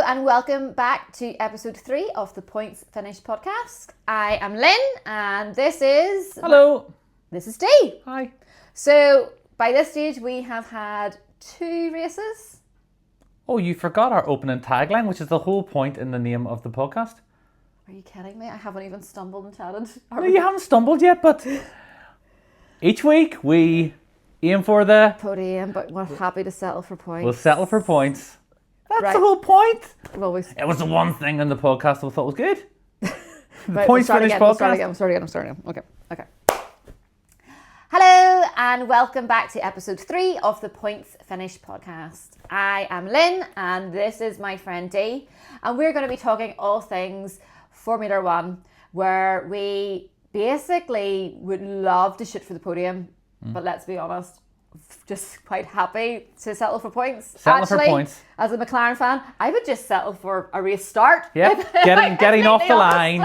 and welcome back to episode 3 of the Points Finish podcast. I am Lynn and this is... Hello. This is Dee. Hi. So by this stage we have had 2 races. Oh, you forgot our opening tagline, which is the whole point in the name of the podcast. Are you kidding me? I haven't even stumbled and chatted. No, you haven't stumbled yet, but each week we aim for the... Podium, but we're happy to settle for points. We'll settle for points. That's Right. the whole point. Well, It was the one thing in the podcast I thought was good. The Right, Points we'll Finish start podcast. again. I'm starting again. Okay. Hello and welcome back to episode 3 of the Points Finish podcast. I am Lynn and this is my friend Dee, and we're going to be talking all things Formula 1, where we basically would love to shoot for the podium, but let's be honest, just quite happy to settle for points. Settle for points. As a McLaren fan, I would just settle for a race start. Yep, getting off the line.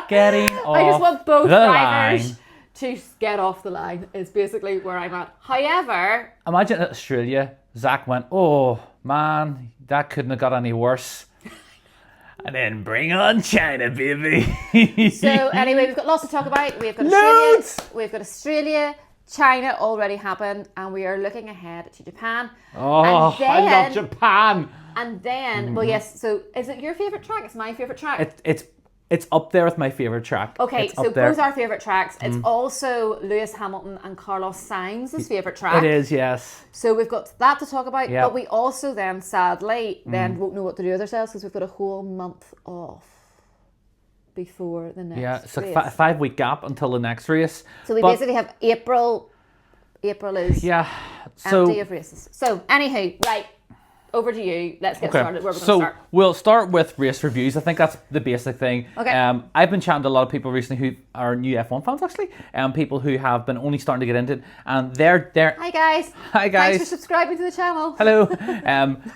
Getting off I just want both the drivers line. to get off the line is basically where I'm at. However, Imagine at Australia, Zach went, oh man, that couldn't have got any worse. And then bring on China, baby. so anyway, we've got lots to talk about. We've got Loads! Australia, China already happened, and we are looking ahead to Japan. Oh, And I then- love Japan. And then, well, yes. So, is it your favorite track? It's my favorite track. It's up there with my favorite track. Okay, It's so up there. both our favorite tracks. It's also Lewis Hamilton and Carlos Sainz's favorite track. It is, yes. So we've got that to talk about, Yep. but we also then, sadly, won't know what to do with ourselves because we've got a whole month off before the next Yeah, it's race. a 5-week gap until the next race. So we But, basically have April. April is yeah. empty So of races. So anywho, right, over to you. Let's get started. Where we're going to so start. we'll start with race reviews. I think that's the basic thing. Okay. I've been chatting to a lot of people recently who are new F1 fans actually, people who have been only starting to get into it, and they're Hi guys. Hi guys. Thanks for subscribing to the channel. Hello.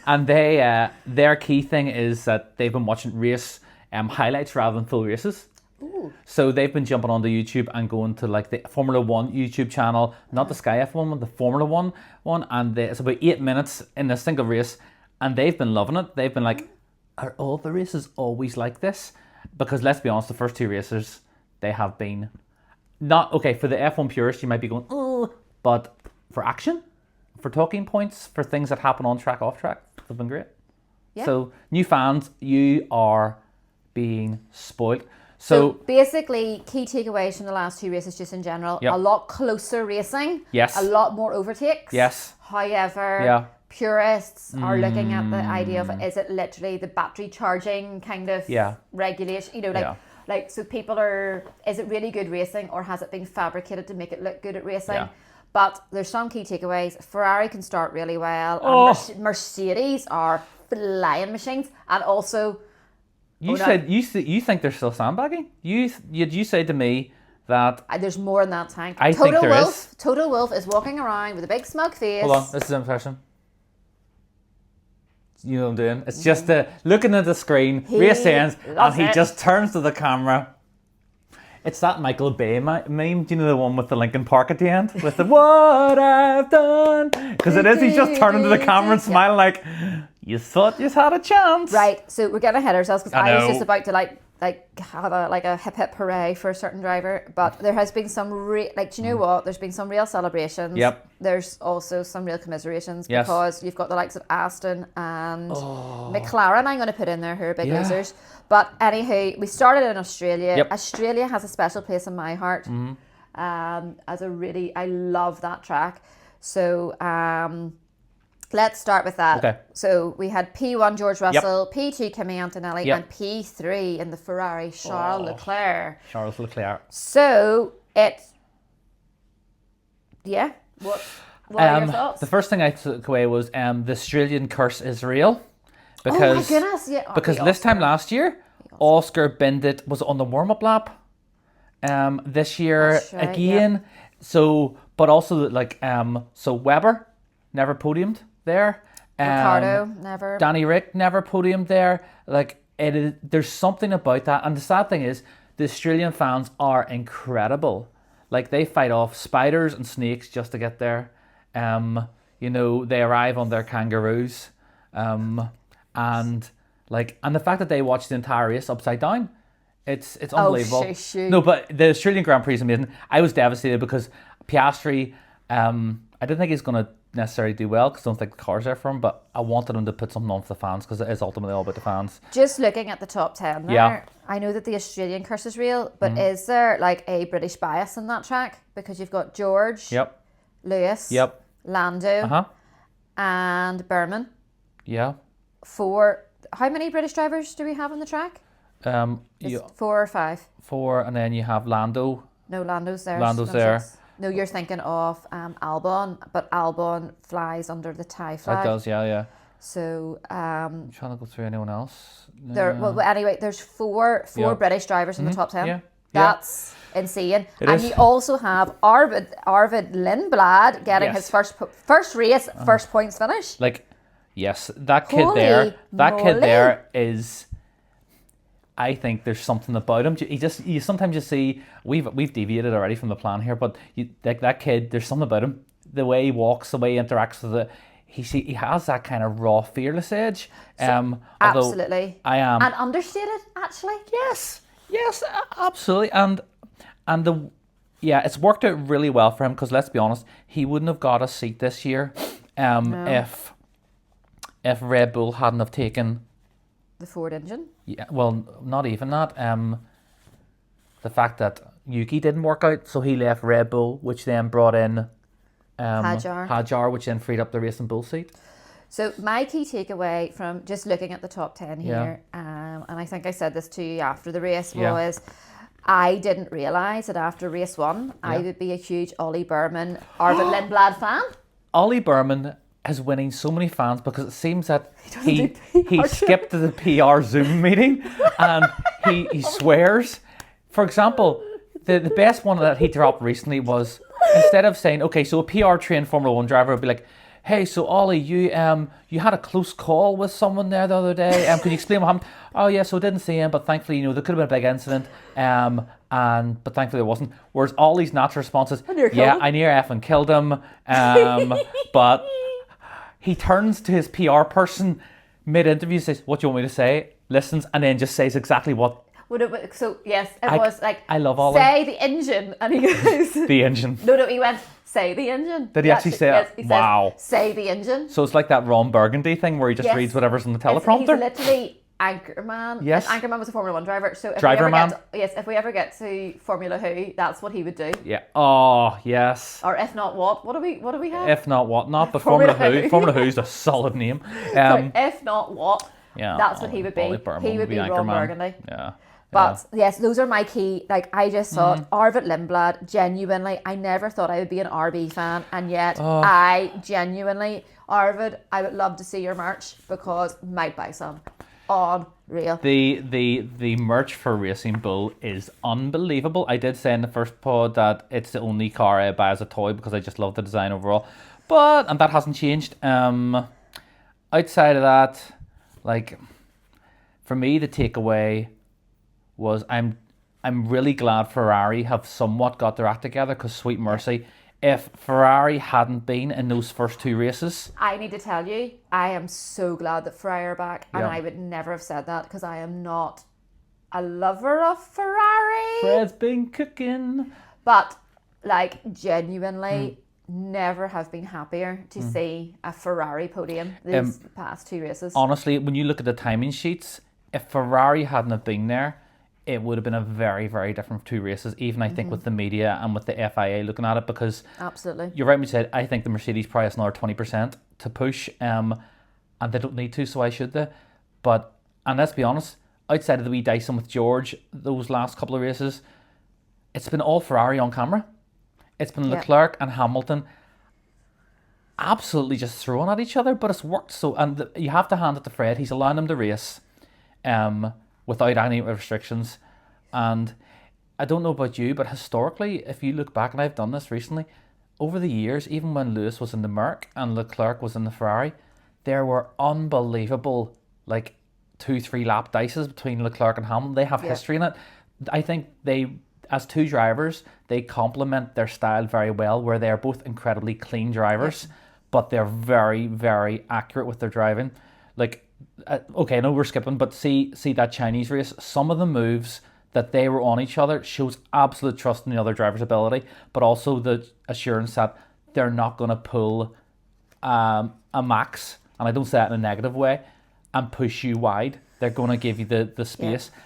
And they their key thing is that they've been watching race highlights rather than full races. Ooh. So they've been jumping onto YouTube and going to like the Formula 1 YouTube channel, not the Sky F1 one, the Formula 1 one, and it's about 8 minutes in a single race, and they've been loving it. They've been like, are all the races always like this? Because let's be honest, the first 2 races, they have been not, okay, for the F1 purist, you might be going, oh, but for action, for talking points, for things that happen on track, off track, they've been great. Yeah. So new fans, you are being spoiled. So basically, key takeaways from the last 2 races, just in general, Yep. a lot closer racing. Yes. A lot more overtakes. Yes. However, Yeah. purists are looking at the idea of, is it literally the battery charging kind of Yeah. regulation? You know, like, Yeah. like so people are, is it really good racing or has it been fabricated to make it look good at racing? Yeah. But there's some key takeaways. Ferrari can start really well. Oh. And Mercedes are flying machines. And also... You said you think they're still sandbagging. You say to me that There's more in that tank. I think there is. Total Wolf is walking around with a big smug face. hold on, this is an impression. You know what I'm doing? It's just looking at the screen, race ends, and loves he it. just turns to the camera. It's that Michael Bay meme. Do you know the one with the Linkin Park at the end with the "What I've done"? Because it is. He's just turning to the camera and smiling like, "You thought you had a chance." Right, so we're getting ahead of ourselves because I I was know. just about to like have a hip hip hooray for a certain driver, but there has been some do you know what? There's been some real celebrations. Yep. There's also some real commiserations Yes. because you've got the likes of Aston and McLaren. I'm going to put in there who are big Yeah. losers. But anywho, we started in Australia. Yep. Australia has a special place in my heart. I love that track. So let's start with that. Okay. So we had P1 George Russell, P2 Kimi Antonelli, Yep. and P3 in the Ferrari Charles Leclerc. Charles Leclerc. So what are your thoughts? The first thing I took away was the Australian curse is real. Oh my Because, goodness, yeah. Oh, because the this time Oscar. last year, Oscar Bindit was on the warm-up lap. This year That's right, again. So, but also like so Webber never podiumed there. Ricardo, never. Danny Rick never podiumed there. Like there's something about that. And the sad thing is, the Australian fans are incredible. Like they fight off spiders and snakes just to get there. They arrive on their kangaroos. And Like, and the fact that they watched the entire race upside down, it's unbelievable. shush. No, but the Australian Grand Prix is amazing. I was devastated because Piastri, I didn't think he's going to necessarily do well because I don't think the car's there for him, but I wanted him to put something on for the fans because it is ultimately all about the fans. Just looking at the top 10 there, Yeah. I know that the Australian curse is real, but is there like a British bias in that track? Because you've got George, Yep. Lewis, Yep. Lando, and Berman. Yeah. How many British drivers do we have on the track? You, 4 or 5? 4, and then you have Lando. No, Lando's there. Lando's No, there. 6. No, you're thinking of Albon, but Albon flies under the Thai flag. It does, yeah. So I'm trying to go through anyone else. anyway, there's four Yeah. British drivers in the top 10. Yeah. That's insane. It and is. you also have Arvid Lindblad getting Yes. his first race, first points finish. Like, yes, that kid Holy there, moly. is. I think there's something about him. You sometimes just see we've deviated already from the plan here, but that kid, there's something about him. The way he walks, the way he interacts with it, he has that kind of raw, fearless edge. Absolutely. I am And understated, actually. yes, absolutely, and it's worked out really well for him because let's be honest, he wouldn't have got a seat this year, if Red Bull hadn't have taken. The Ford engine. Yeah, well, not even that. The fact that Yuki didn't work out, so he left Red Bull, which then brought in Hajar, which then freed up the Racing Bull seat. So my key takeaway from just looking at the top 10 here, and I think I said this to you after the race, was I didn't realise that after race 1, I would be a huge Ollie Berman, Arvid Lindblad fan. Ollie Berman is winning so many fans because it seems that he PR skipped the PR Zoom meeting and he swears. For example, the best one that he dropped recently was, instead of saying, okay, so a PR trained Formula 1 driver would be like, hey, so Ollie, you had a close call with someone there the other day. Can you explain what happened? Oh yeah, so I didn't see him, but thankfully, there could have been a big incident. But thankfully there wasn't. Whereas Ollie's natural response is, I near effing killed him. But he turns to his PR person mid-interview, says, what do you want me to say? Listens, and then just says exactly what. So yes, it was like, I love Ollie. Say the engine, and he goes The engine. No, he went, say the engine. Did he actually say yes, it? he Wow. says, say the engine. So it's like that Ron Burgundy thing where he just reads whatever's on the teleprompter. He's literally Anchorman. Yes. And Anchorman was a Formula 1 driver. So if we ever get to Formula Who, that's what he would do. Yeah. Oh, yes. Or if not, what? What do we have? If not what not, but Formula Who. Formula Who's a solid name. If not what? Yeah. That's what he would be. He would be Ron Burgundy. Yeah. But yes, those are my key. Like, I just thought Arvid Lindblad, genuinely, I never thought I would be an RB fan, and yet I genuinely, Arvid, I would love to see your merch because might buy some. Unreal. The merch for Racing Bull is unbelievable. I did say in the first pod that it's the only car I buy as a toy because I just love the design overall. And that hasn't changed. Outside of that, like, for me, the takeaway was I'm really glad Ferrari have somewhat got their act together because sweet mercy, if Ferrari hadn't been in those first 2 races. I need to tell you, I am so glad that Ferrari are back, and I would never have said that because I am not a lover of Ferrari. Fred's been cooking. But, like, genuinely, never have been happier to see a Ferrari podium these past 2 races. Honestly, when you look at the timing sheets, if Ferrari hadn't have been there, it would have been a very, very different 2 races, even I think with the media and with the FIA looking at it, because absolutely, you're right when you said, I think the Mercedes probably has another 20% to push, and they don't need to, so why should they? And let's be honest, outside of the wee Dyson with George, those last couple of races, it's been all Ferrari on camera. It's been Leclerc and Hamilton absolutely just throwing at each other, but it's worked so, and you have to hand it to Fred, he's allowing them to race without any restrictions. And I don't know about you, but historically, if you look back, and I've done this recently, over the years, even when Lewis was in the Merc and Leclerc was in the Ferrari, there were unbelievable, like, 2-3 lap dices between Leclerc and Hamilton. They have history in it. I think they, as 2 drivers, they complement their style very well, where they're both incredibly clean drivers, but they're very, very accurate with their driving. Like, okay, I know we're skipping, but see that Chinese race. Some of the moves that they were on each other shows absolute trust in the other driver's ability, but also the assurance that they're not going to pull a max, and I don't say that in a negative way, and push you wide. They're going to give you the space. Yeah.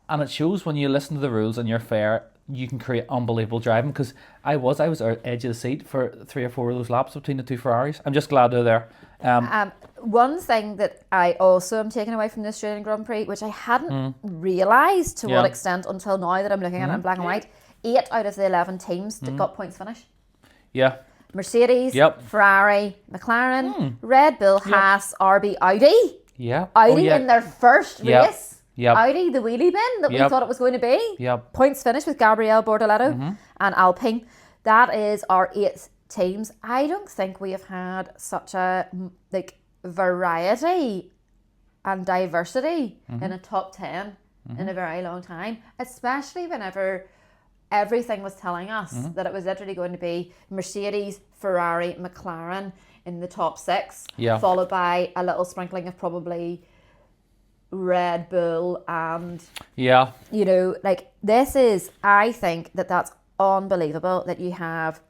And it shows when you listen to the rules and you're fair, you can create unbelievable driving. Because I was edge of the seat for 3 or 4 of those laps between the two Ferraris. I'm just glad they're there. One thing that I also am taking away from the Australian Grand Prix, which I hadn't realised to what extent until now that I'm looking at it in black and white, 8 out of the 11 teams that got points finish. Yeah. Mercedes, Ferrari, McLaren, Red Bull, Haas, RB, Audi. Yeah. Audi in their first race. Yep. Audi, the wheelie bin that we thought it was going to be. Yep. Points finished with Gabriel Bortoletto and Alpine. That is our 8 teams. I don't think we have had such a variety and diversity in a top 10 in a very long time, especially whenever everything was telling us that it was literally going to be Mercedes, Ferrari, McLaren in the top 6, followed by a little sprinkling of probably Red Bull and this is, I think that's unbelievable that you have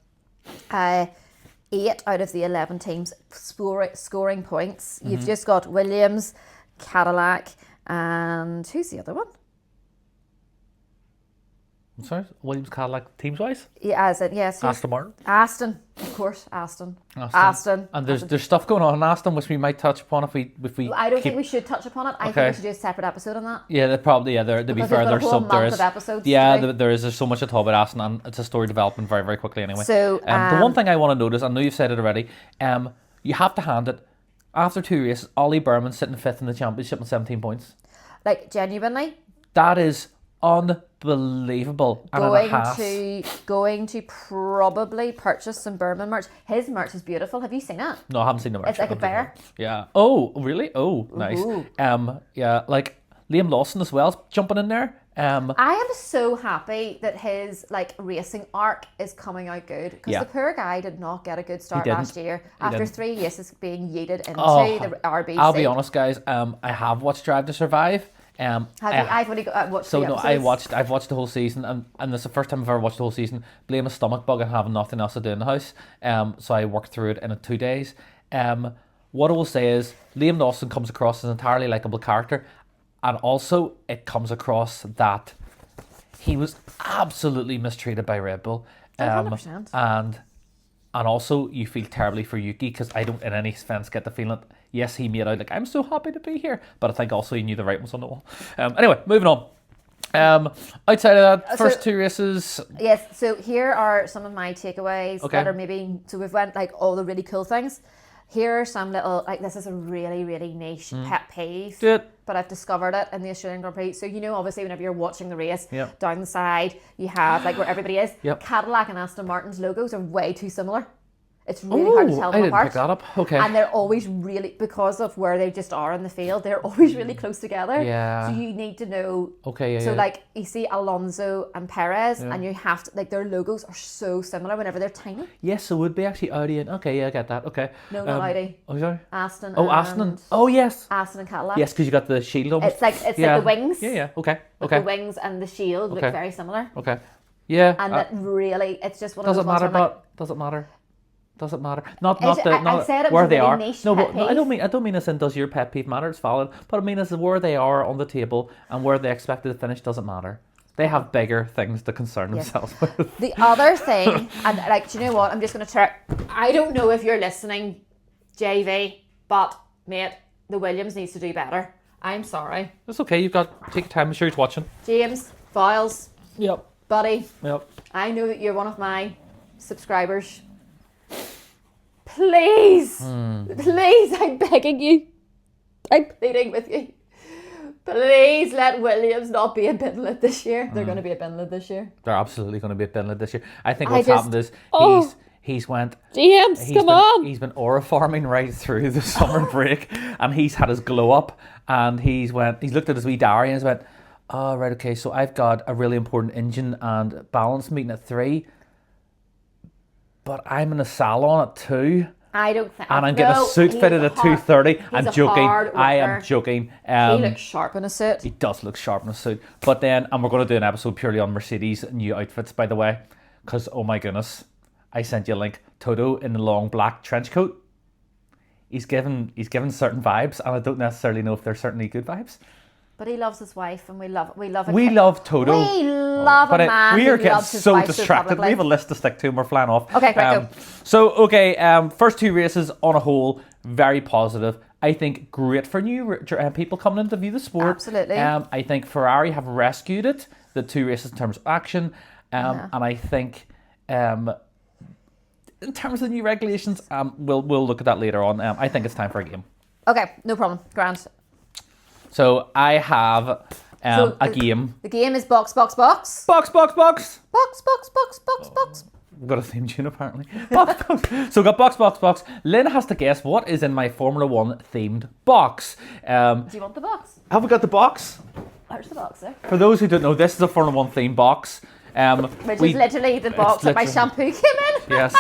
8 out of the 11 teams scoring points. You've just got Williams, Cadillac, and who's the other one? Sorry, Williams, Cadillac, teams wise? Yeah, yes. Aston Martin. Aston, of course, Aston. And there's stuff going on in Aston which we might touch upon if we. I don't think we should touch upon it. I think we should do a separate episode on that. Yeah, to be fair, there's so there is. There's so much to talk about Aston, and it's a story developing very, very quickly anyway. So the one thing I want to notice, I know you've said it already, you have to hand it. After 2 races, Ollie Berman sitting 5th in the championship with 17 points. Like, genuinely, that is unbelievable. Going to probably purchase some Berman merch. His merch is beautiful. Have you seen it? No, I haven't seen the merch. It's like a bear. Yeah. Oh, really? Oh, nice. Like Liam Lawson as well jumping in there. I am so happy that his racing arc is coming out good, because the poor guy did not get a good start last year after 3 races being yeeted into the RBC. I'll be honest, guys. I have watched Drive to Survive. I've only watched I've watched the whole season, and this is the first time I've ever watched the whole season. Blame a stomach bug and having nothing else to do in the house. So I worked through it in 2 days. What I will say is Liam Lawson comes across as an entirely likable character, and also it comes across that he was absolutely mistreated by Red Bull. 100%. And also you feel terribly for Yuki, because I don't in any sense get the feeling that, yes, he made out like, I'm so happy to be here, but I think also he knew the writing was on the wall. Anyway, moving on. Outside of that, first 2 races. Yes, so here are some of my takeaways that are maybe, so we've went all the really cool things. Here are some little, this is a really, really niche pet peeve. But I've discovered it in the Australian Grand Prix. So, obviously whenever you're watching the race, down the side, you have where everybody is. Cadillac and Aston Martin's logos are way too similar. It's really hard to tell them apart. I didn't pick that up. Okay. And they're always really, because of where they just are in the field, they're always really close together. Yeah. So you need to know. Okay, So you see Alonso and Perez, and you have to, their logos are so similar whenever they're tiny. Yes, so it would be actually Audi and, okay, yeah, I get that. Okay. No, not Audi. Oh, sorry? Aston. Aston. Oh, yes. Aston and Cadillac. Yes, because you got the shield on. It's like the wings. Yeah. Okay. The wings and the shield look very similar. Okay. Yeah. And that really, it's just one of those those ones. Does it matter? Does it matter? Not where they are. No, but I don't mean as in does your pet peeve matter? It's valid, but I mean as in where they are on the table and where they expected to finish doesn't matter. They have bigger things to concern themselves with. The other thing, and do you know what? I'm just going to try. I don't know if you're listening, JV, but mate, the Williams needs to do better. I'm sorry. It's okay. You've got take your time. I'm sure he's watching. James Files. Yep. Buddy. Yep. I know that you're one of my subscribers. Please, I'm begging you. I'm pleading with you. Please let Williams not be a Binlid this year. They're going to be a Binlid this year. They're absolutely going to be a Binlid this year. I think what's happened is he's went. James, come on. He's been aura farming right through the summer break, and he's had his glow up, and he's looked at his wee diary and he's went, oh, right, okay, so I've got a really important engine and balance meeting at 3. But I'm in a salon at 2. I don't think. And I'm getting a suit fitted at 2:30. I'm joking. I am joking. He looks sharp in a suit. He does look sharp in a suit. But then, and we're going to do an episode purely on Mercedes' new outfits, by the way. Because, oh my goodness, I sent you a link. Toto in the long black trench coat. He's given certain vibes, and I don't necessarily know if they're certainly good vibes. But he loves his wife, and we love We love Toto. We love a man we are who getting loves his so wife distracted. We have a list to stick to, and we're flying off. Okay, right, go. First two races on a whole, very positive. I think great for new people coming in to view the sport. Absolutely. I think Ferrari have rescued it, the two races in terms of action. And I think in terms of the new regulations, we'll look at that later on. I think it's time for a game. Okay, no problem. Grant. So I have a game. The game is box, box, box. Box, box, box. Box, box, box, box, box. We've got a theme tune apparently. Box, box. So we've got box, box, box. Lynn has to guess what is in my Formula 1 themed box. Do you want the box? Have we got the box? There's the box there. For those who don't know, this is a Formula 1 themed box. Which is literally the box that my shampoo came in. Yes.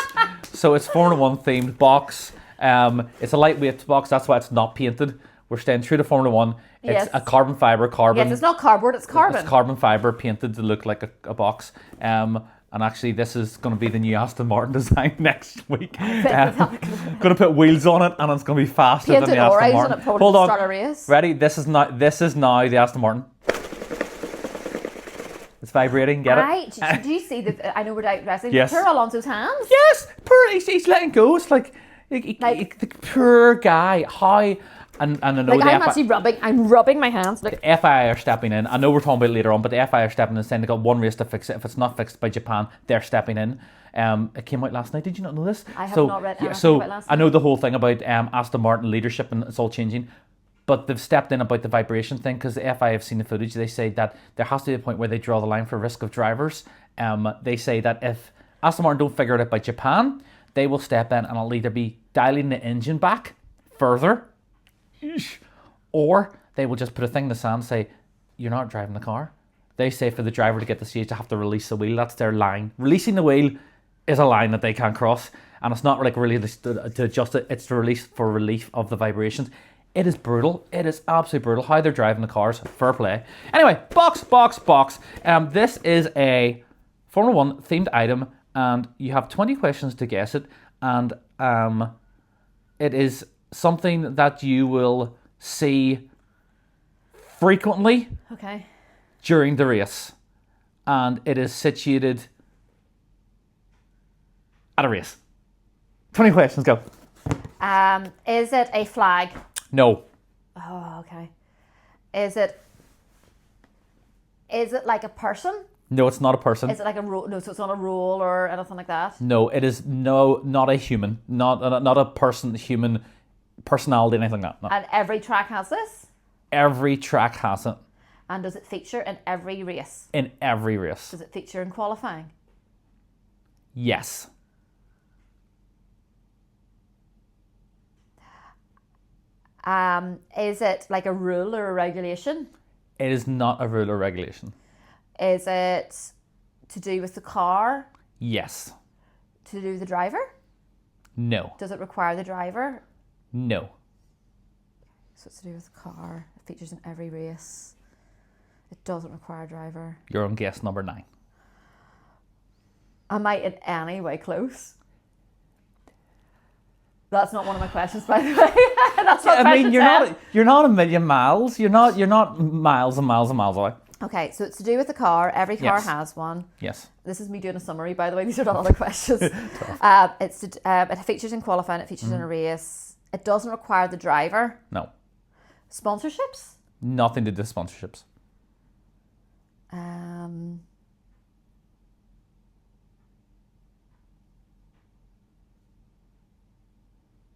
So it's Formula 1 themed box. It's a lightweight box, that's why it's not painted. We're staying true to Formula 1. It's a carbon fibre. Yes, it's not cardboard, it's carbon. It's carbon fibre painted to look like a box. And actually, this is going to be the new Aston Martin design next week. Going to put wheels on it, and it's going to be faster than the Aston Martin. Hold on. Start a race. Ready? This is now the Aston Martin. It's vibrating. Get it? Did you see the? I know we're digressing. Yes. Poor Alonso's hands. Yes. He's letting go. It's like the poor guy. How? And I know I'm rubbing my hands. The FIA are stepping in. I know we're talking about it later on, but the FIA are stepping in saying they got one race to fix it. If it's not fixed by Japan, they're stepping in. It came out last night. Did you not know this? I have not read anything about last night. I know the whole thing about Aston Martin leadership and it's all changing. But they've stepped in about the vibration thing because the FIA have seen the footage. They say that there has to be a point where they draw the line for risk of drivers. They say that if Aston Martin don't figure it out by Japan, they will step in and it'll either be dialing the engine back further, or they will just put a thing in the sand and say, you're not driving the car. They say for the driver to get the stage, they have to release the wheel. That's their line. Releasing the wheel is a line that they can't cross. And it's not like really to adjust it. It's to release for relief of the vibrations. It is brutal. It is absolutely brutal how they're driving the cars. Fair play. Anyway, box, box, box. This is a Formula 1 themed item, and you have 20 questions to guess it. And it is something that you will see frequently during the race. And it is situated at a race. 20 questions, go. Is it a flag? No. Oh, okay. Is it like a person? No, it's not a person. Is it like a role? No, so it's not a role or anything like that? No, it is not a human. Not a person, human personality, anything like that. No. And every track has this? Every track has it. And does it feature in every race? In every race. Does it feature in qualifying? Yes. Is it like a rule or a regulation? It is not a rule or regulation. Is it to do with the car? Yes. To do with the driver? No. Does it require the driver? No. So it's to do with the car. It features in every race. It doesn't require a driver. You're on guess number 9. Am I in any way close? That's not one of my questions, by the way. That's what I mean, you're not a million miles. You're not miles and miles and miles away. Okay, so it's to do with the car. Every car has one. Yes. This is me doing a summary, by the way. These are not other questions. It features in qualifying. It features in a race. It doesn't require the driver. No. Sponsorships? Nothing to do with sponsorships.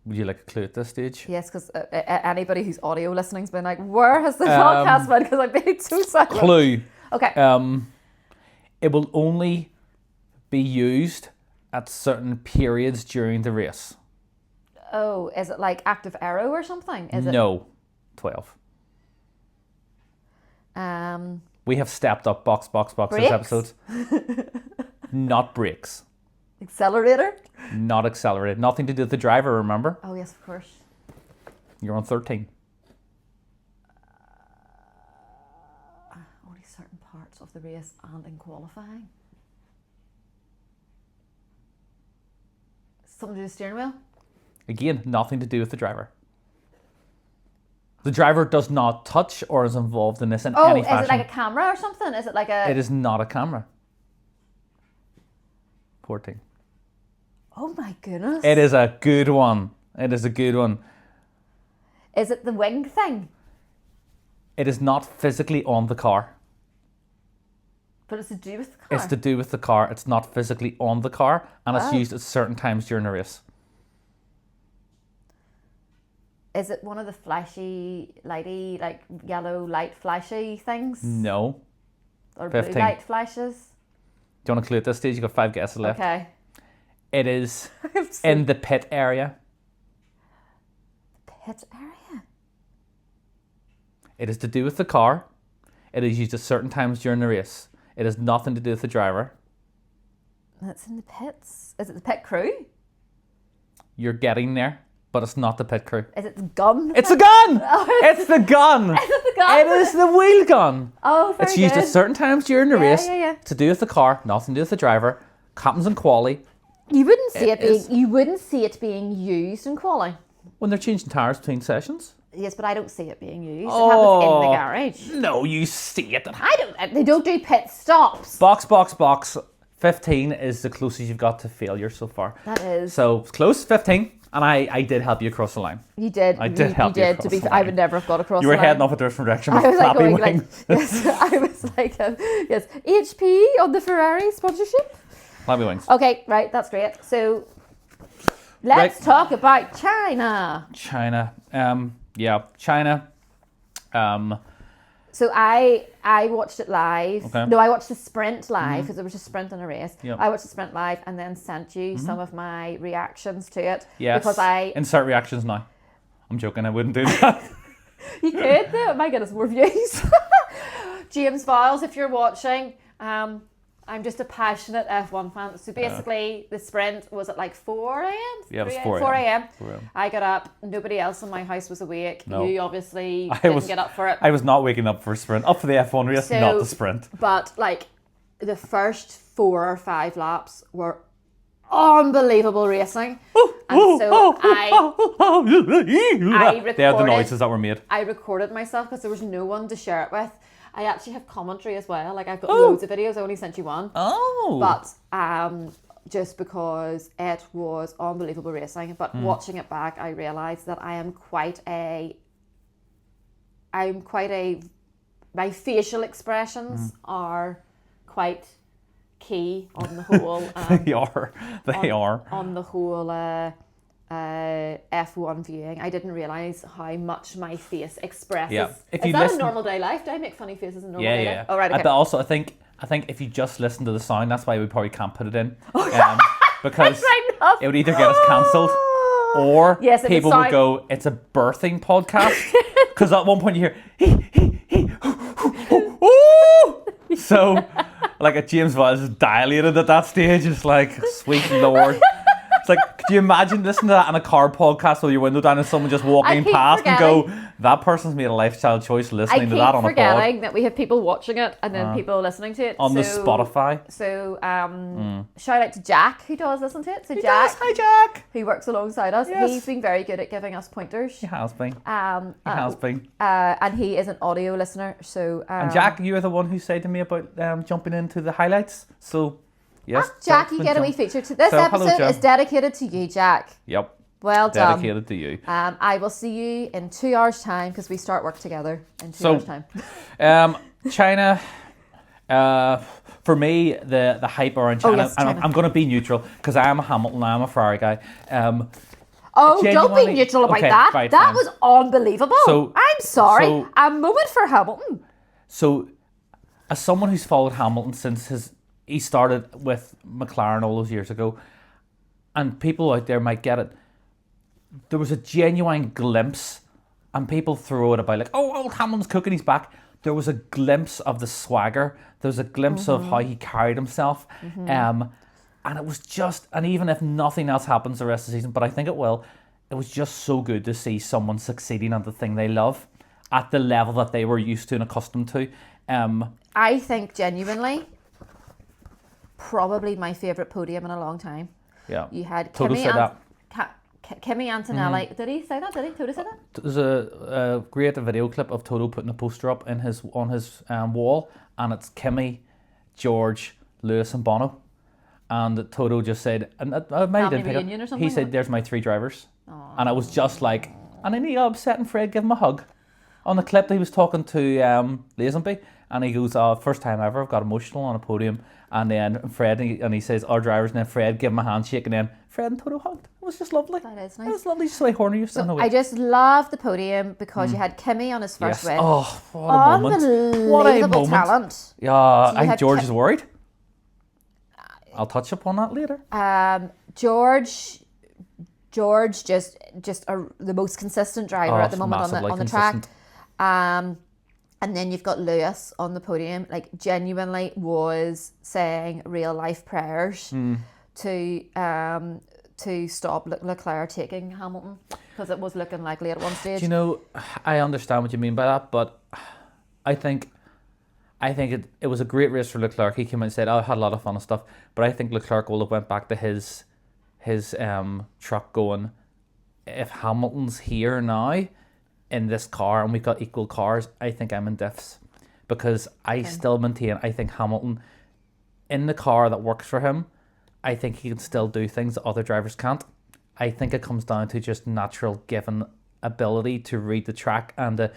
Would you like a clue at this stage? Yes, because anybody who's audio listening's been like, where has the podcast been? Because I've been too silent. Clue. Okay. It will only be used at certain periods during the race. Oh, is it like active arrow or something? Is it? No. 12. We have stepped up box this brakes? episode. Not brakes. Accelerator? Not accelerated. Nothing to do with the driver, remember? Oh, yes, of course. You're on 13. Only certain parts of the race and in qualifying. Something to do with the steering wheel? Again, nothing to do with the driver. The driver does not touch or is involved in this in any fashion. Is it like a camera or something? Is it like a... It is not a camera. 14. Oh my goodness. It is a good one. It is a good one. Is it the wing thing? It is not physically on the car. But it's to do with the car? It's to do with the car. It's not physically on the car, and it's used at certain times during a race. Is it one of the flashy, lighty, like yellow light flashy things? No. Or 15. blue light flashes? Do you want to clue at this stage? You've got 5 guesses left. Okay. It is in the pit area. Pit area? It is to do with the car. It is used at certain times during the race. It has nothing to do with the driver. That's in the pits. Is it the pit crew? You're getting there, but it's not the pit crew. Is it the gun? It's a gun! Oh, It's the gun! Is it the gun? It is the wheel gun. Oh, very It's used good. at certain times during the race. Yeah. To do with the car, nothing to do with the driver. Happens in quali. You wouldn't see it is- being. You wouldn't see it being used in quali. When they're changing tyres between sessions. Yes, but I don't see it being used. It happens in the garage. No, you see it. I don't. They don't do pit stops. Box. 15 is the closest you've got to failure so far. That is. So it's close, 15, and I did help you across the line. You did. I did help you you did. To across be, the I line. would never have got across. You were the line. heading off a different direction with I was like flappy going wings. like, yes. I was like, yes. HP on the Ferrari sponsorship. Flappy wings. Okay, right. That's great. So let's talk about China. China. China. So I watched it live. Okay. No, I watched the sprint live because there was a sprint in a race. Yep. I watched the sprint live and then sent you some of my reactions to it. Yes. Because I... Insert reactions now. I'm joking, I wouldn't do that. You could though. It might get us more views. James Viles, if you're watching, I'm just a passionate F1 fan. So basically, the sprint was at like 4 a.m? Yeah, it was 4 a.m. 4 a.m. I got up. Nobody else in my house was awake. No. You obviously didn't get up for it. I was not waking up for a sprint. Up for the F1 race, So- not the sprint. But like the first 4 or 5 laps were unbelievable racing. And so I They had the recorded- noises that were made. I recorded myself because there was no one to share it with. I actually have commentary as well. Like I've got loads of videos. I only sent you one. Oh. But just because it was unbelievable racing. But watching it back, I realised that I'm quite a my facial expressions are quite key on the whole They are. on the whole F1 viewing. I didn't realise how much my face expresses. Yeah. If Is you that listen- a normal day life? Do I make funny faces in normal Yeah, day yeah. life? Oh, right, okay. But also, I think if you just listen to the sound, that's why we probably can't put it in. Because Right enough. it would either get us cancelled or Yes, it would people sound- would go, it's a birthing podcast. Because at one point you hear, so, like a James Viles is dilated at that stage. It's like, sweet Lord. It's like, could you imagine listening to that on a car podcast with your window down and someone just walking keep past and forgetting. go, that person's made a lifestyle choice I listening keep to that on a pod. forgetting that we have people watching it and then people listening to it. On the Spotify. So shout out to Jack who does listen to it. So Jack, Yes, hi Jack. who works alongside us, Yes. he's been very good at giving us pointers. He has been. He Um, has been. and he is an audio listener. So And Jack, you were the one who said to me about jumping into the highlights. So, yes. Jack, Jack's you been get a wee jump- feature to this So, hello, episode Jack. is dedicated to you, Jack. Yep. Well done. Dedicated to you. I will see you in 2 hours' time because we start work together in 2 So- hours' time. China, for me, the hype around China, yes, and China. I'm going to be neutral because I am a Hamilton, I'm a Ferrari guy. Oh, don't be genuinely- neutral about okay, that. right, That fine. was unbelievable. So- I'm sorry. so- A moment for Hamilton. So, as someone who's followed Hamilton since he started with McLaren all those years ago, and people out there might get it, there was a genuine glimpse, and people throw it about like, oh, old Hamilton's cooking, he's back. There was a glimpse of the swagger. There was a glimpse of how he carried himself. And it was just, and even if nothing else happens the rest of the season, but I think it will, it was just so good to see someone succeeding at the thing they love at the level that they were used to and accustomed to. I think genuinely, probably my favourite podium in a long time. Yeah. You had Toto Kimi, said that. Kimi Antonelli. Did he say that? Did he? Toto said that? There's a great video clip of Toto putting a poster up on his wall, and it's Kimi, George, Lewis, and Bono. And Toto just said, and I maybe didn't pick reunion or up. something, He said, "There's my 3 drivers," and I was just like, and then he upset and Fred give him a hug. On the clip, he was talking to Lazenby, and he goes, "First time ever, I've got emotional on a podium." And then Fred, and he says, "Our drivers," and then Fred give him a handshake, and then Fred and Toto hugged. It was just lovely. That is nice. It was lovely, just the way horny you So stand I just love the podium because you had Kimi on his first win. Oh, what a moment. What a Unbelievable moment. talent. Yeah, I think had George is worried. I'll touch upon that later. George just the most consistent driver at the moment on the track. And then you've got Lewis on the podium, like genuinely was saying real life prayers to stop Leclerc taking Hamilton, because it was looking likely at one stage. Do you know, I understand what you mean by that, but I think it was a great race for Leclerc. He came out and said, I had a lot of fun and stuff, but I think Leclerc will have went back to his truck going, if Hamilton's here now in this car and we've got equal cars, I think I'm in diffs, because I still maintain, I think Hamilton in the car that works for him, I think he can still do things that other drivers can't. I think it comes down to just natural given ability to read the track and to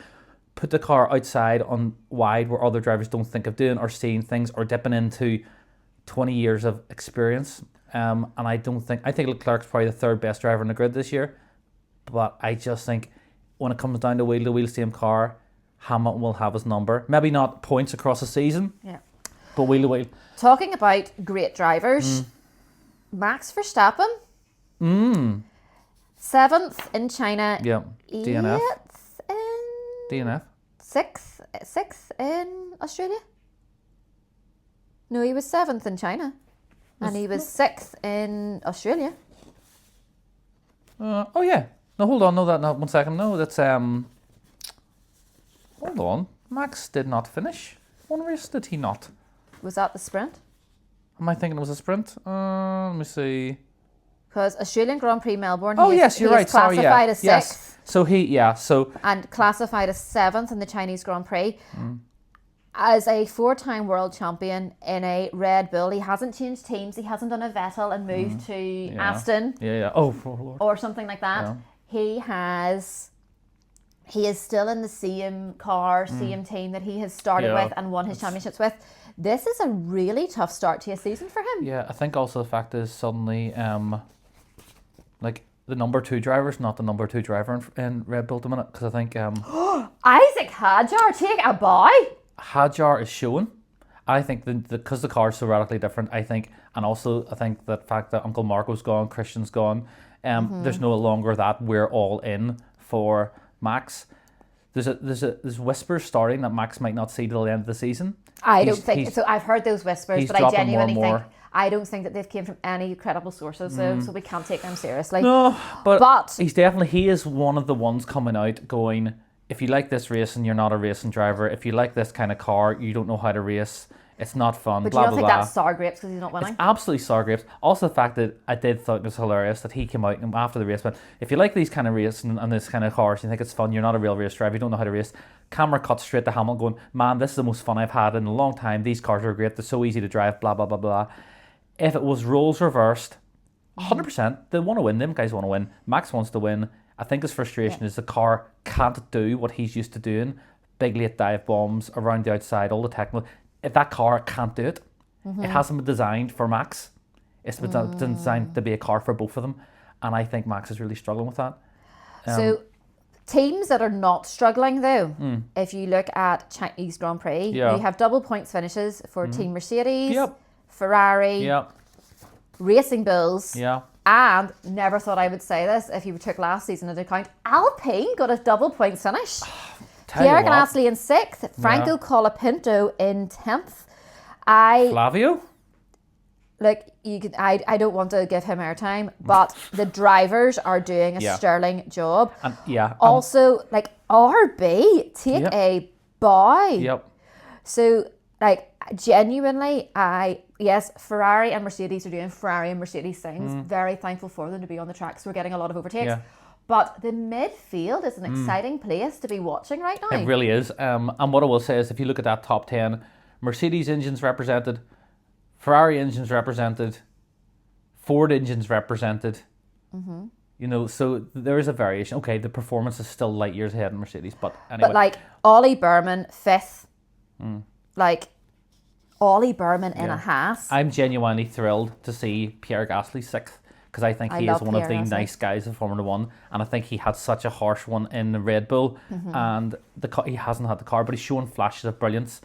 put the car outside on wide where other drivers don't think of doing or seeing things or dipping into 20 years of experience. And I think Leclerc's probably the 3rd best driver in the grid this year. But I just think when it comes down to wheel same car, Hamilton will have his number. Maybe not points across the season, but wheel to wheel. Talking about great drivers, Max Verstappen, 7th in China, Yeah, DNF. 8th in... DNF. 6th in Australia? No, he was 7th in China. And he was 6th in Australia. Oh yeah. No, hold on. No, 1 second. No, that's hold on. Max did not finish. One race did he not? Was that the sprint? Am I thinking it was a sprint? Let me see. Because Australian Grand Prix Melbourne. Yes, you're right. Sorry, yeah. Classified as 6th. Yes. So and classified as 7th in the Chinese Grand Prix. As a 4-time world champion in a Red Bull, he hasn't changed teams. He hasn't done a Vettel and moved to Aston. Yeah. Oh, Lord. Or something like that. Yeah. He is still in the same car, same team that he has started with and won his championships with. This is a really tough start to a season for him. Yeah, I think also the fact is suddenly, like the number 2 driver is not the number 2 driver in Red Bull at the minute, because I think Isaac Hadjar, take a bow. Hadjar is showing. I think because the car is so radically different, I think the fact that Uncle Marco's gone, Christian's gone, there's no longer that we're all in for Max. There's whispers starting that Max might not see till the end of the season. I don't think so. I've heard those whispers, but I genuinely more. think I don't think that they've came from any credible sources, so we can't take them seriously. No, but he is one of the ones coming out going, if you like this racing, you're not a racing driver. If you like this kind of car, you don't know how to race. It's not fun. But blah, you don't blah, think blah. that's sour grapes because he's not winning? It's absolutely sour grapes. Also, the fact that I did thought it was hilarious that he came out after the race, but if you like these kind of racing and this kind of cars, you think it's fun, you're not a real race driver, you don't know how to race. Camera cuts straight to Hamilton going, man, this is the most fun I've had in a long time. These cars are great. They're so easy to drive, blah, blah, blah, blah. If it was roles reversed, 100%, they want to win. Them guys want to win. Max wants to win. I think his frustration is the car can't do what he's used to doing. Big late dive bombs around the outside, all the technical. If that car can't do it, it hasn't been designed for Max. It's been designed to be a car for both of them. And I think Max is really struggling with that. So teams that are not struggling though, if you look at Chinese Grand Prix, you have double points finishes for Team Mercedes, Ferrari, Racing Bulls, and never thought I would say this if you took last season into account, Alpine got a double points finish. Pierre Gasly in 6th, Franco Colapinto in 10th. Flavio? like you could, I don't want to give him airtime, but the drivers are doing a sterling job. And also, like RB, take a bow. Yep. So, like, genuinely, yes, Ferrari and Mercedes are doing Ferrari and Mercedes things. Very thankful for them to be on the tracks. We're getting a lot of overtakes. Yeah. But the midfield is an exciting place to be watching right now. It really is. And what I will say is, if you look at that top 10, Mercedes engines represented, Ferrari engines represented, Ford engines represented. You know, so there is a variation. Okay, the performance is still light years ahead in Mercedes, but anyway. But like Ollie Berman 5th, like Ollie Berman in a Haas. I'm genuinely thrilled to see Pierre Gasly 6th, because I think he is one of the nice guys of Formula One, and I think he had such a harsh one in the Red Bull, and he hasn't had the car, but he's showing flashes of brilliance.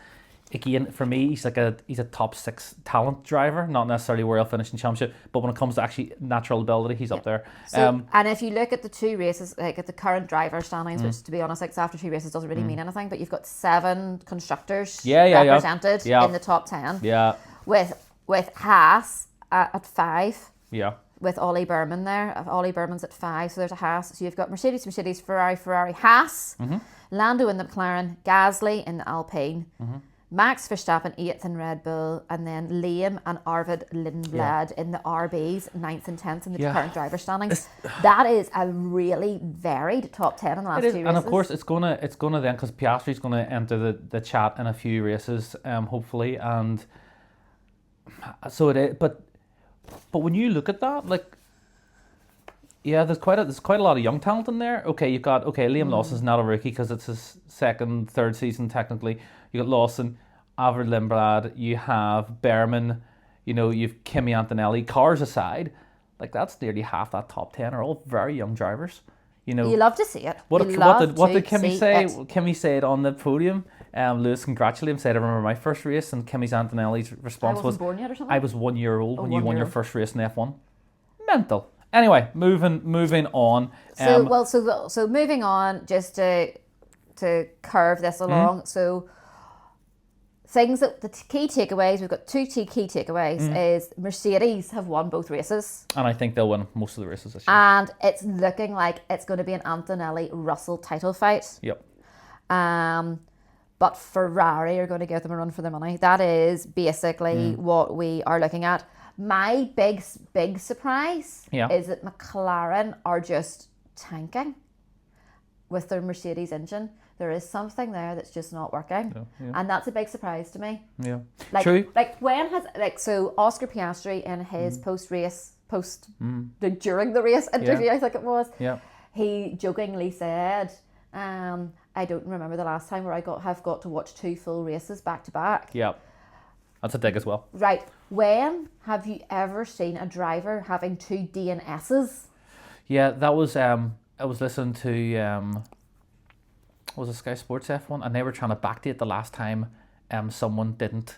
Again, for me, he's a top 6 talent driver, not necessarily where he'll finish in championship, but when it comes to actually natural ability, he's up there. So, and if you look at the 2 races, like at the current driver standings, which to be honest, like after 2 races doesn't really mean anything, but you've got 7 constructors represented in the top 10. Yeah. With Haas at 5. Yeah. With Ollie Berman there. Ollie Berman's at 5, so there's a Haas. So you've got Mercedes, Ferrari, Haas, Lando in the McLaren, Gasly in the Alpine, Max Verstappen 8th in Red Bull, and then Liam and Arvid Lindblad in the RBs, 9th and 10th in the current driver standings. That is a really varied top 10 in the last 2 races. And of course, it's gonna then, because Piastri's gonna enter the chat in a few races, hopefully, and so it is. But when you look at that, like, there's quite a lot of young talent in there. Okay, you've got Liam Lawson's not a rookie because it's his third season technically. You got Lawson, Arvid Lindblad, you have Berman, you know, you've Kimi Antonelli. Cars aside, like that's nearly half that top 10 are all very young drivers. You know, you love to see it. What did Kimi say? Kimi said on the podium. Lewis congratulated him, said, "I remember my first race," and Kimi Antonelli's response was, born yet or something? "I was 1 year old when you won your first race in F1." Mental. Anyway, moving on. So moving on, just to curve this along. So things that the key takeaways, we've got 2 key takeaways is Mercedes have won both races. And I think they'll win most of the races this year. And it's looking like it's going to be an Antonelli-Russell title fight. Yep. But Ferrari are going to give them a run for their money. That is basically what we are looking at. My big surprise is that McLaren are just tanking with their Mercedes engine. There is something there that's just not working. And that's a big surprise to me. Yeah. True. Like when so Oscar Piastri in his during the race interview, I think it was, he jokingly said, I don't remember the last time where I have got to watch 2 full races back to back. Yeah. That's a dig as well. Right. When have you ever seen a driver having 2 DNSs? Yeah, that was I was listening to was it Sky Sports F1, and they were trying to backdate the last time someone didn't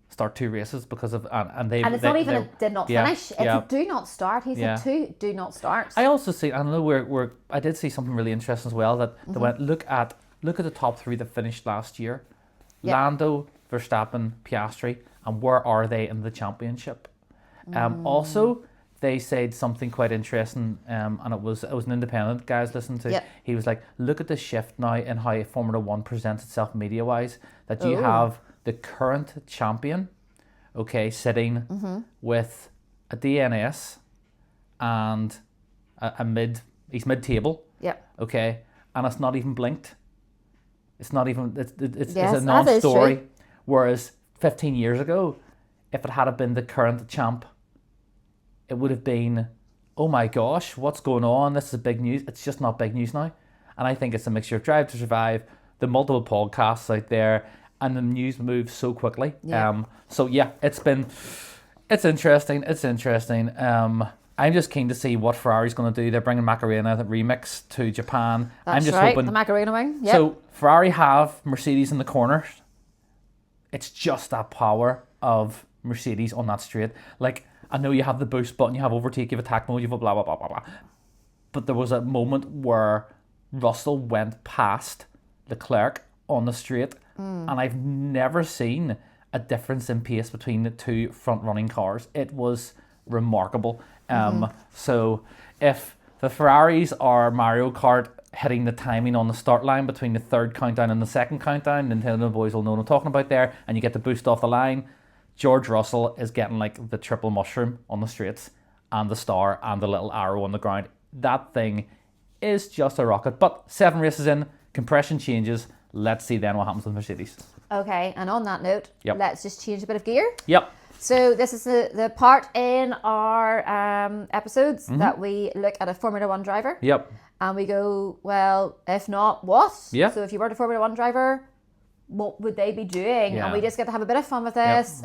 start 2 races because of and it's not even a did not finish. It's a do not start. He said 2 do not start. I also see, I know I did see something really interesting as well, that they went look at the top 3 that finished last year. Lando, Verstappen, Piastri, and where are they in the championship? Also, they said something quite interesting, and it was an independent guy I was listening to. He was like, look at the shift now in how Formula One presents itself media-wise, that you have the current champion, sitting with a DNS and he's mid-table, and it's not even blinked. It's not even, it's a non-story. Whereas 15 years ago, if it had been the current champ, it would have been, oh my gosh, what's going on? This is big news. It's just not big news now. And I think it's a mixture of Drive to Survive, the multiple podcasts out there, and the news moves so quickly. It's interesting. I'm just keen to see what Ferrari's going to do. They're bringing Macarena, the remix, to Japan. That's I'm just hoping the Macarena wing. Yep. So Ferrari have Mercedes in the corners. It's just that power of Mercedes on that straight. Like, I know you have the boost button, you have overtake, you have attack mode, you have blah, blah, blah, blah, blah. But there was a moment where Russell went past Leclerc on the straight, and I've never seen a difference in pace between the two front-running cars. It was remarkable. So if the Ferraris are Mario Kart hitting the timing on the start line between the third countdown and the second countdown, Nintendo boys will know what I'm talking about there, and you get the boost off the line, George Russell is getting like the triple mushroom on the straights and the star and the little arrow on the ground. That thing is just a rocket. But 7 races in, compression changes. Let's see then what happens with Mercedes. Okay, and on that note, Yep. let's just change a bit of gear. Yep. So this is the part in our episodes that we look at a Formula One driver. Yep. And we go, well, if not, what? Yeah. So if you were a Formula One driver, what would they be doing? Yeah. And we just get to have a bit of fun with this.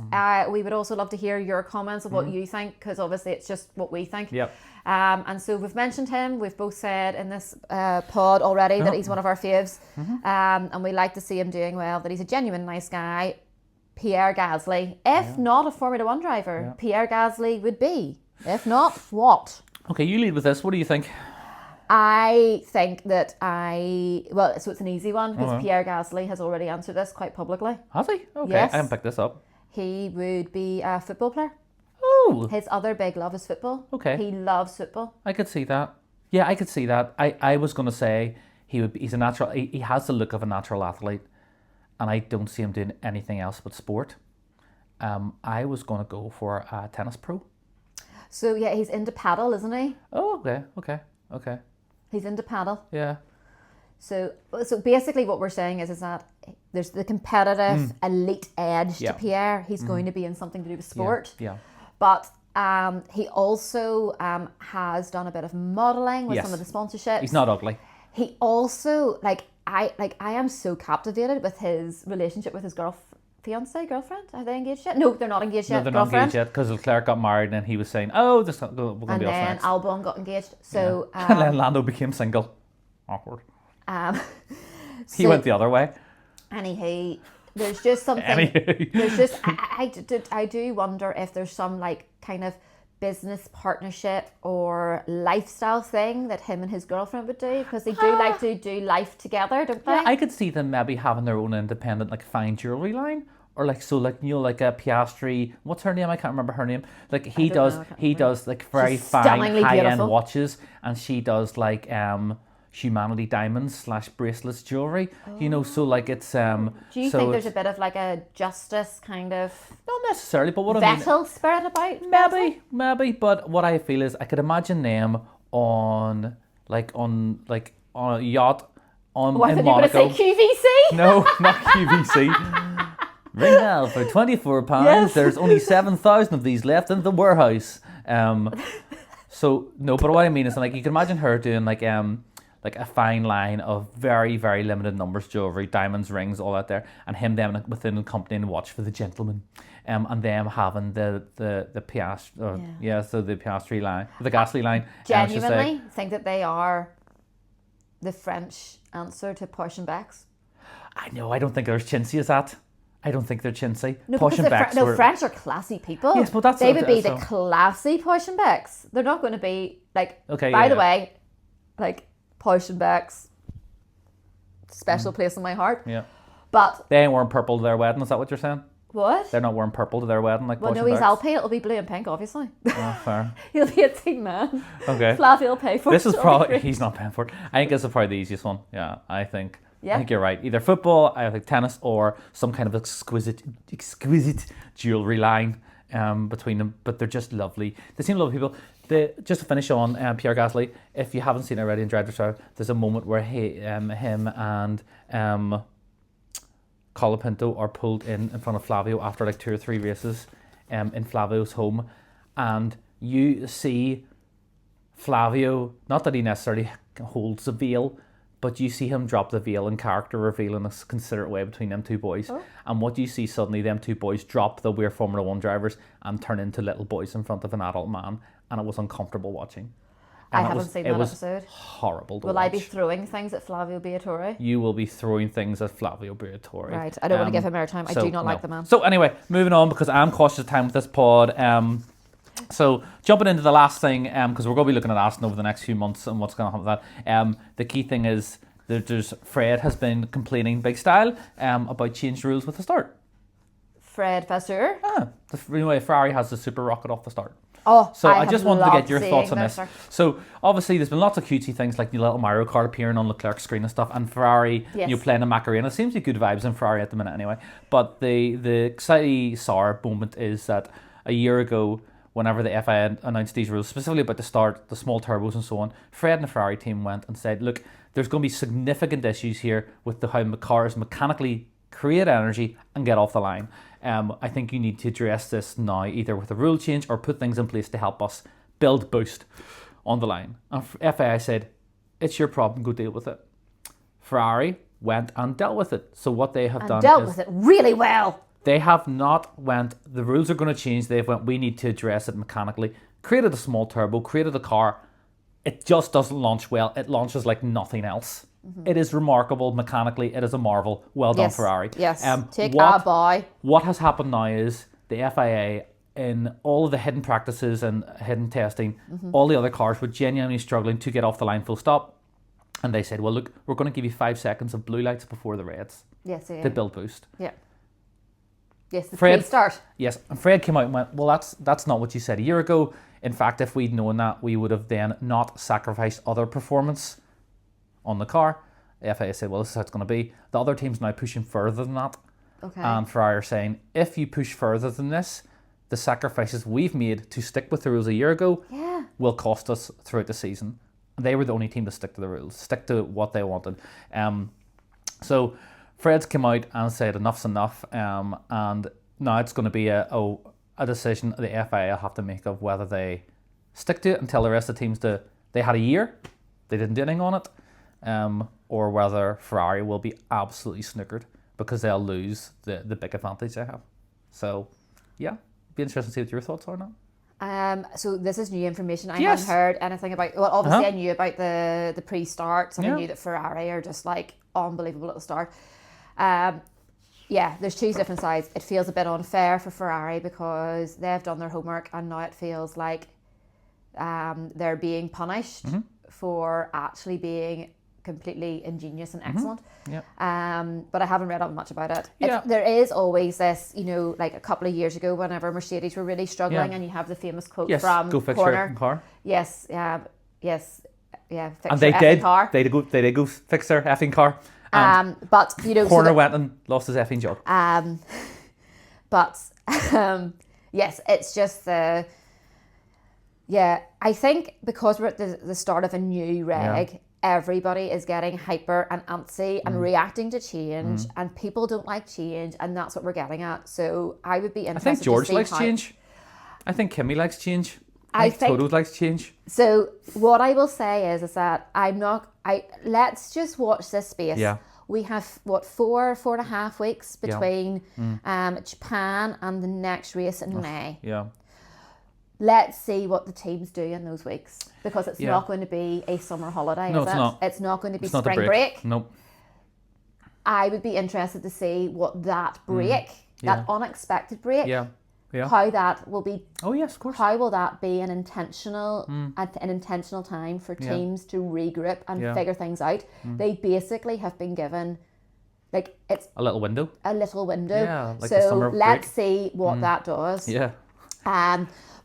We would also love to hear your comments of what you think, because obviously it's just what we think. Yep. And so we've mentioned him. We've both said in this pod already that he's one of our faves. And we like to see him doing well, that he's a genuine nice guy. Pierre Gasly. If not a Formula One driver, Pierre Gasly would be. If not, what? Okay, you lead with this. What do you think? I think that so it's an easy one because Pierre Gasly has already answered this quite publicly. Has he? Okay, Yes. I haven't picked this up. He would be a football player. Oh, His other big love is football. Okay. He loves football. I could see that. Yeah, I could see that. I was going to say he's a natural. He has the look of a natural athlete, and I don't see him doing anything else but sport. I was going to go for a tennis pro. So yeah, he's into paddle, isn't he? Oh, okay. He's into paddle. Yeah. So basically what we're saying is that there's the competitive elite edge to Yeah. Pierre. He's going to be in something to do with sport. Yeah. But he also has done a bit of modelling with Yes. some of the sponsorships. He's not ugly. He also I am so captivated with his relationship with his girlfriend. Are they engaged yet? No, they're not engaged yet. No, they're not Girlfriend. engaged yet because Leclerc got married and he was saying, "Oh, we're going to And be off then next." Albon got engaged. So And then Lando became single. Awkward. He so, went the other way. Anywho, there's just something. Anywho. There's just I do wonder if there's some kind of business partnership or lifestyle thing that him and his girlfriend would do, because they do like to do life together, don't they? Yeah, I could see them maybe having their own independent fine jewelry line, or like a Piastri. What's her name? I can't remember her name. He does very She's fine stunningly high end beautiful. watches, and she does humanity diamonds / bracelets jewelry. So it's Do you think there's a bit of a justice kind of not necessarily, but what I mean. vettel spirit about Gasly? Maybe, but what I feel is I could imagine them on a yacht in I thought you were going to Monaco. say QVC. No, not QVC. Ring now for £24. Yes. There's only 7,000 of these left in the warehouse. So no, but what I mean is you can imagine her doing a fine line of very, very limited numbers jewelry, diamonds, rings, all that there, and him then within a company watch for the gentleman, and them having the Piastri, so the Piastri line, the Gasly line. I should say. Genuinely think that they are the French answer to Porsche and Becks. I know. I don't think they're as chintzy as that. I don't think they're chintzy. No, Porsche because and Becks were- French are classy people. Yes, but that's they would be so- the classy Porsche and Becks. They're not going to be Okay, By yeah, the yeah. way, Porsche and Becks, special place in my heart. Yeah. But They ain't wearing purple to their wedding. Is that what you're saying? what? They're not wearing purple to their wedding like Well, Porsche no, and he's Becks? Alpine. It'll be blue and pink, obviously. Oh, fair. He'll be a team man. Okay. Flavio will pay for This it. is It'll be probably great. he's not paying for it. I think this is probably the easiest one. Yeah, I think Yeah. you're right. Either football, I think tennis, or some kind of exquisite jewelry line between them. But they're just lovely. They seem lovely people. Just to finish on Pierre Gasly, if you haven't seen it already in Drive to Survive, there's a moment where him and Colapinto are pulled in front of Flavio after 2 or 3 races in Flavio's home, and you see Flavio, not that he necessarily holds the veil, but you see him drop the veil in character reveal in a considerate way between them two boys. Oh. And what you see suddenly, them two boys drop the we're Formula One drivers and turn into little boys in front of an adult man, and it was uncomfortable watching. I And haven't seen that episode. Horrible to Will watch. I be throwing things at Flavio Briatore? You will be throwing things at Flavio Briatore. Right, I don't want to give him airtime. I do not like the man. So anyway, moving on, because I'm cautious of time with this pod. So jumping into the last thing, because we're going to be looking at Aston over the next few months and what's going to happen with that. The key thing is that Fred has been complaining big style about changed rules with the start. Fred Vasseur. Ferrari has the super rocket off the start. Oh, So I just wanted to get your seeing thoughts on this. Sir. So obviously there's been lots of cutesy things like the little Mario Kart appearing on Leclerc's screen and stuff, and Ferrari, Yes. playing a Macarena. Seems to be good vibes in Ferrari at the minute anyway. But the exciting sour moment is that a year ago, whenever the FIA announced these rules, specifically about the start, the small turbos and so on, Fred and the Ferrari team went and said, look, there's going to be significant issues here with how the cars mechanically create energy and get off the line. I think you need to address this now, either with a rule change or put things in place to help us build boost on the line. And FIA said, it's your problem, go deal with it. Ferrari went and dealt with it. So what they have done dealt is with it really well. they have not went, the rules are going to change, they've went, we need to address it mechanically, created a small turbo, created a car. It just doesn't launch well. It launches like nothing else. It is remarkable mechanically. It is a marvel. Well done, Ferrari. Yes. Take a boy. What has happened now is the FIA, in all of the hidden practices and hidden testing, all the other cars were genuinely struggling to get off the line full stop. And they said, well, look, we're going to give you 5 seconds of blue lights before the reds to build boost. Yeah. Yes, the Fred, pre-start. Yes, and Fred came out and went, well, that's not what you said a year ago. In fact, if we'd known that, we would have then not sacrificed other performance on the car. The FIA said, well, this is how it's going to be. The other team's now pushing further than that. Okay. And Ferrari are saying, if you push further than this, the sacrifices we've made to stick with the rules a year ago will cost us throughout the season. And they were the only team to stick to the rules, stick to what they wanted. So Fred's come out and said enough's enough, and now it's going to be a decision the FIA have to make of whether they stick to it and tell the rest of the teams they had a year, they didn't do anything on it, or whether Ferrari will be absolutely snookered because they'll lose the big advantage they have. So, yeah, it'd be interesting to see what your thoughts are now. So this is new information. I hadn't heard anything about. Well, obviously I knew about the pre-start, so I knew that Ferrari are just like unbelievable at the start. There's two different sides. It feels a bit unfair for Ferrari because they've done their homework and now it feels like they're being punished for actually being completely ingenious and excellent. But I haven't read up much about it. There is always this, like a couple of years ago whenever Mercedes were really struggling and you have the famous quote from go fix Horner. your car. Fix And your they effing did. car. They did go fix their effing car. And But Horner went and lost his effing job. Yes, it's just I think because we're at the start of a new reg, everybody is getting hyper and antsy and reacting to change, and people don't like change, and that's what we're getting at. So I would be interested. I think George to see likes change. I think Kimmy likes change. I think Toto likes change. So what I will say is that let's just watch this space. Yeah. We have 4.5 weeks between Japan and the next race in May. Yeah. Let's see what the teams do in those weeks, because it's not going to be a summer holiday, No, is it's it? not. It's not going to be It's not spring a break. Nope. I would be interested to see what that break, that unexpected break, how that will be. Oh yes, of course. How will that be an intentional time for teams to regroup and figure things out? They basically have been given, like, it's a little window. Yeah, like the summer so let's break. see what that does. Yeah.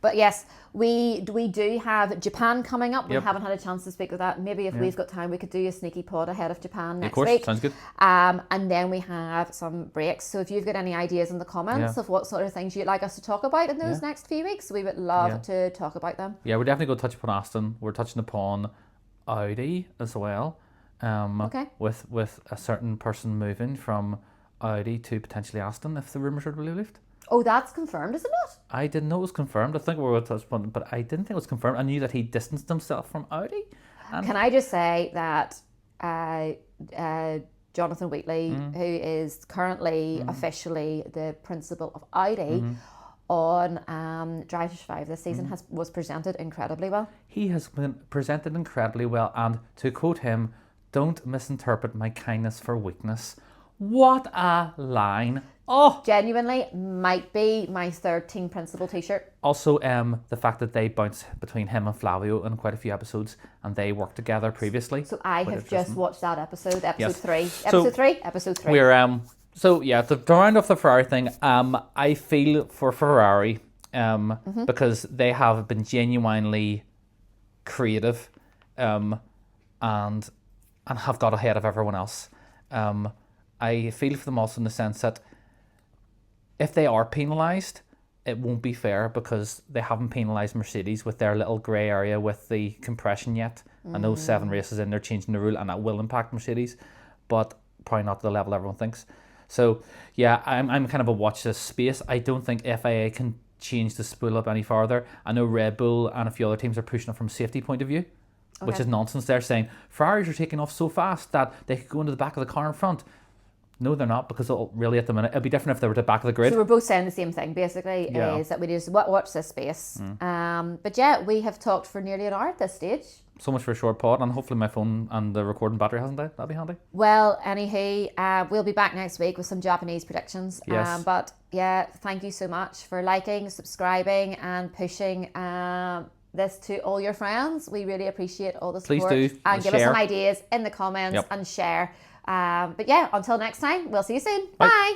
But yes, we do have Japan coming up. We Yep. haven't had a chance to speak with that. Maybe if we've got time, we could do a sneaky pod ahead of Japan next Of course, week. sounds good. And then we have some breaks. So if you've got any ideas in the comments of what sort of things you'd like us to talk about in those next few weeks, we would love to talk about them. Yeah, we're definitely going to touch upon Aston. We're touching upon Audi as well. Okay. With a certain person moving from Audi to potentially Aston, if the rumours are to be believed. Oh, that's confirmed, is it not? I didn't know it was confirmed. I think we were going to touch upon it, but I didn't think it was confirmed. I knew that he distanced himself from Audi. Can I just say that Jonathan Wheatley, who is currently officially the principal of Audi, on Drive to Survive this season was presented incredibly well. He has been presented incredibly well, and to quote him, "Don't misinterpret my kindness for weakness." What a line! Oh, Genuinely might be my third team principal t-shirt. also, the fact that they bounce between him and Flavio in quite a few episodes, and they worked together previously. So I Quite have just interesting. watched that episode Yes. three. So Episode three. We're So yeah, to round off the Ferrari thing, I feel for Ferrari because they have been genuinely creative and have got ahead of everyone else. I feel for them also in the sense that if they are penalised, it won't be fair because they haven't penalised Mercedes with their little grey area with the compression yet. I know 7 races in, they're changing the rule and that will impact Mercedes, but probably not to the level everyone thinks. So yeah, I'm kind of a watch this space. I don't think FIA can change the spool up any farther. I know Red Bull and a few other teams are pushing it from a safety point of view, which is nonsense. They're saying Ferraris are taking off so fast that they could go into the back of the car in front. No, they're not, because it'll really at the minute it'd be different if they were at the back of the grid. So we're both saying the same thing, basically, is that we just watch this space. But yeah, we have talked for nearly an hour at this stage. So much for a short pod, and hopefully my phone and the recording battery hasn't died. That'll be handy. Well, anywho, we'll be back next week with some Japanese predictions. Yes. But yeah, thank you so much for liking, subscribing, and pushing this to all your friends. We really appreciate all the support. Please do. And give us some ideas in the comments and share. But yeah, until next time, we'll see you soon. Bye.